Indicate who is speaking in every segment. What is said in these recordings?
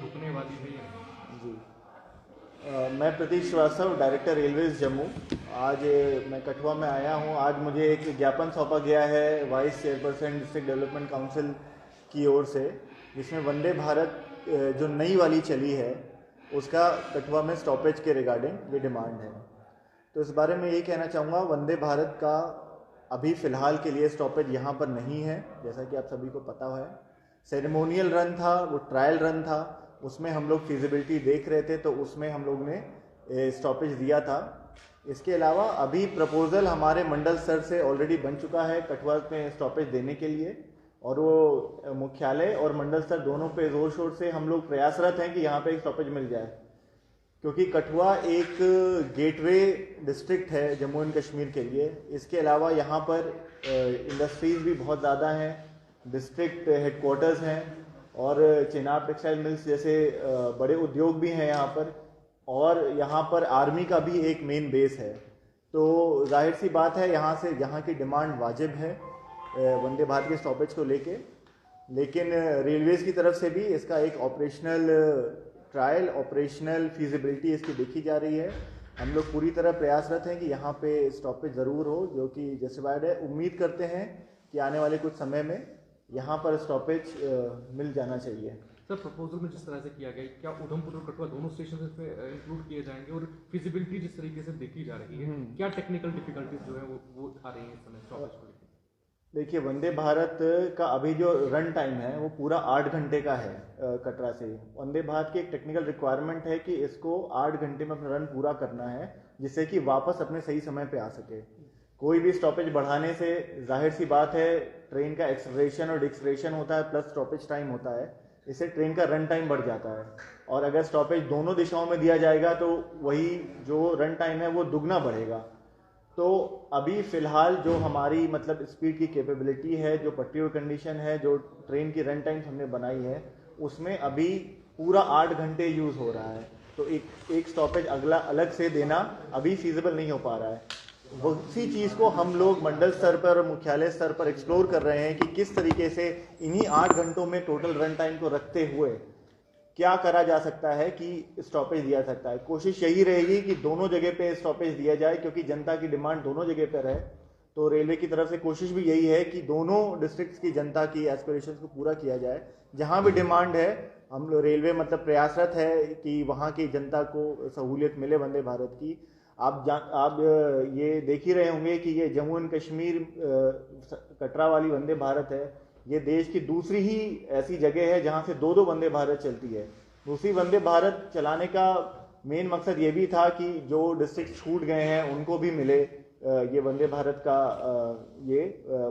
Speaker 1: रुकने वाली है या नहीं?
Speaker 2: जी, मैं प्रतीक श्रीवास्तव, डायरेक्टर रेलवेज जम्मू। आज मैं कठुआ में आया हूँ। आज मुझे एक ज्ञापन सौंपा गया है vice chairperson district development council की ओर से, जिसमें वंदे भारत जो नई वाली चली है उसका कठुआ में स्टॉपेज के रिगार्डिंग ये डिमांड है। तो इस बारे में यही कहना चाहूँगा, वंदे भारत का अभी फ़िलहाल के लिए स्टॉपेज यहाँ पर नहीं है, जैसा कि आप सभी को पता है। सेरेमोनियल रन था, वो ट्रायल रन था, उसमें हम लोग फिजिबिलिटी देख रहे थे, तो उसमें हम लोग ने स्टॉपेज दिया था। इसके अलावा अभी प्रपोज़ल हमारे मंडल स्तर से ऑलरेडी बन चुका है कठुआ में स्टॉपेज देने के लिए, और वो मुख्यालय और मंडल स्तर दोनों पे ज़ोर शोर से हम लोग प्रयासरत हैं कि यहाँ पे एक स्टॉपेज मिल जाए, क्योंकि कठुआ एक गेटवे डिस्ट्रिक्ट है जम्मू एंड कश्मीर के लिए। इसके अलावा यहाँ पर इंडस्ट्रीज़ भी बहुत ज़्यादा हैं, डिस्ट्रिक्ट हेडक्वार्टर्स हैं, और चिनाब टेक्सटाइल मिल्स जैसे बड़े उद्योग भी हैं यहाँ पर, और यहाँ पर आर्मी का भी एक मेन बेस है। तो जाहिर सी बात है यहाँ की डिमांड वाजिब है वंदे भारत के स्टॉपेज को लेके, लेकिन रेलवेज़ की तरफ से भी इसका एक ऑपरेशनल ट्रायल, ऑपरेशनल फिजिबिलिटी इसकी देखी जा रही है। हम लोग पूरी तरह प्रयासरत हैं कि यहाँ पे स्टॉपेज ज़रूर हो, जो कि जस्टिफाइड है। उम्मीद करते हैं कि आने वाले कुछ समय में यहाँ पर स्टॉपेज मिल जाना चाहिए।
Speaker 1: सर, प्रपोजल में जिस तरह से किया गया, क्या उधमपुर और कठुआ दोनों स्टेशन इसमें इंक्लूड किए जाएंगे? और फिजिबिलिटी जिस तरीके से देखी जा रही है, क्या टेक्निकल डिफिकल्टीज जो है वो आ रही है इस समय स्टॉपेज को लेकर?
Speaker 2: देखिए, वंदे भारत का अभी जो रन टाइम है वो पूरा 8 घंटे का है कटरा से। वंदे भारत की एक टेक्निकल रिक्वायरमेंट है कि इसको 8 घंटे में अपना रन पूरा करना है, जिससे कि वापस अपने सही समय पे आ सके। कोई भी स्टॉपेज बढ़ाने से जाहिर सी बात है ट्रेन का एक्सेलरेशन और डिक्सलेरेशन होता है, प्लस स्टॉपेज टाइम होता है, इससे ट्रेन का रन टाइम बढ़ जाता है। और अगर स्टॉपेज दोनों दिशाओं में दिया जाएगा तो वही जो रन टाइम है वो दुगना बढ़ेगा। तो अभी फ़िलहाल जो हमारी मतलब स्पीड की कैपेबिलिटी है, जो पट्टी और कंडीशन है, जो ट्रेन की रन टाइम्स हमने बनाई है, उसमें अभी पूरा 8 घंटे यूज़ हो रहा है। तो एक स्टॉपेज अगला अलग से देना अभी फीजिबल नहीं हो पा रहा है। उसी चीज़ को हम लोग मंडल स्तर पर और मुख्यालय स्तर पर एक्सप्लोर कर रहे हैं कि किस तरीके से इन्हीं 8 घंटों में टोटल रन टाइम को रखते हुए क्या करा जा सकता है कि स्टॉपेज दिया सकता है। कोशिश यही रहेगी कि दोनों जगह पे स्टॉपेज दिया जाए, क्योंकि जनता की डिमांड दोनों जगह पर है। तो रेलवे की तरफ से कोशिश भी यही है कि दोनों डिस्ट्रिक्ट्स की जनता की एस्पिरेशंस को पूरा किया जाए। जहां भी डिमांड है, हम लोग रेलवे मतलब प्रयासरत है कि वहां की जनता को सहूलियत मिले वंदे भारत की। आप ये देख ही रहे होंगे कि ये जम्मू एंड कश्मीर कटरा वाली वंदे भारत है, ये देश की दूसरी ही ऐसी जगह है जहां से दो वंदे भारत चलती है। दूसरी वंदे भारत चलाने का मेन मकसद ये भी था कि जो डिस्ट्रिक्ट छूट गए हैं उनको भी मिले ये वंदे भारत का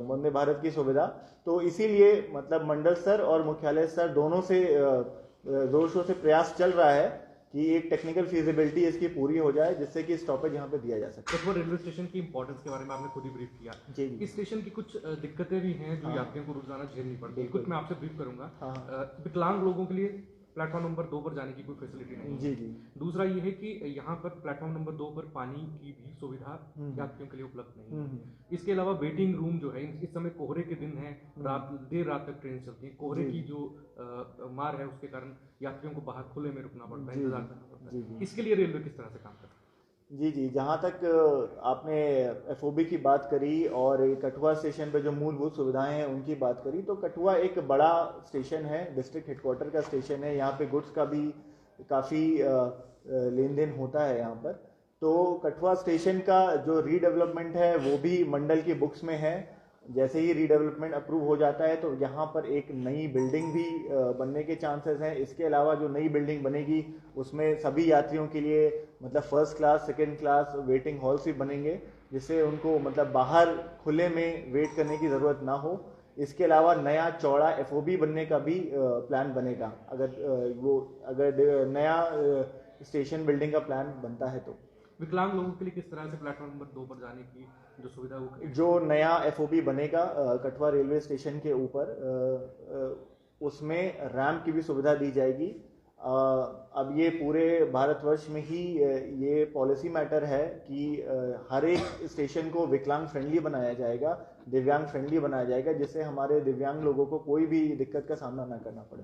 Speaker 2: वंदे भारत की सुविधा। तो इसीलिए मतलब मंडल स्तर और मुख्यालय स्तर दोनों से जोर शोर से प्रयास चल रहा है कि एक टेक्निकल फिजिबिलिटी इसकी पूरी हो जाए, जिससे कि स्टॉपेज यहाँ पे दिया जा सके।
Speaker 1: कठुआ रेलवे स्टेशन की इंपॉर्टेंस के बारे में आपने खुद ही ब्रीफ किया।
Speaker 2: जी।
Speaker 1: इस स्टेशन की कुछ दिक्कतें भी हैं जो यात्रियों को रोजाना झेलनी पड़ती है, कुछ मैं आपसे ब्रीफ करूंगा। विकलांग लोगों के लिए प्लेटफॉर्म नंबर 2 पर जाने की कोई फैसिलिटी नहीं है।
Speaker 2: जी।
Speaker 1: दूसरा ये है कि यहाँ पर प्लेटफॉर्म नंबर 2 पर पानी की भी सुविधा यात्रियों के लिए उपलब्ध नहीं है। इसके अलावा वेटिंग रूम जो है, इस समय कोहरे के दिन है, देर रात तक ट्रेन चलती है, कोहरे की जो मार है उसके कारण यात्रियों को बाहर खुले में रुकना पड़ता है, इंतजार करना पड़ता है। इसके लिए रेलवे किस तरह से काम करता है?
Speaker 2: जी, जहाँ तक आपने एफओबी की बात करी और कठुआ स्टेशन पे जो मूलभूत सुविधाएं हैं उनकी बात करी, तो कठुआ एक बड़ा स्टेशन है, डिस्ट्रिक्ट हेडक्वार्टर का स्टेशन है। यहाँ पे गुड्स का भी काफ़ी लेन देन होता है यहाँ पर। तो कठुआ स्टेशन का जो रीडेवलपमेंट है वो भी मंडल की बुक्स में है। जैसे ही रीडेवलपमेंट अप्रूव हो जाता है तो यहाँ पर एक नई बिल्डिंग भी बनने के चांसेस हैं। इसके अलावा जो नई बिल्डिंग बनेगी उसमें सभी यात्रियों के लिए मतलब first class, second class waiting halls भी बनेंगे, जिससे उनको मतलब बाहर खुले में वेट करने की ज़रूरत ना हो। इसके अलावा नया चौड़ा एफओबी बनने का भी प्लान बनेगा, अगर नया स्टेशन बिल्डिंग का प्लान बनता है तो।
Speaker 1: विकलांग लोगों के लिए किस तरह से प्लेटफॉर्म नंबर 2 पर जाने की जो सुविधा वो
Speaker 2: जो नया एफओबी बनेगा कठुआ रेलवे स्टेशन के ऊपर, उसमें रैंप की भी सुविधा दी जाएगी। अब ये पूरे भारतवर्ष में ही ये पॉलिसी मैटर है कि हर एक स्टेशन को विकलांग फ्रेंडली बनाया जाएगा, दिव्यांग फ्रेंडली बनाया जाएगा, जिससे हमारे दिव्यांग लोगों को कोई भी दिक्कत का सामना ना करना पड़े।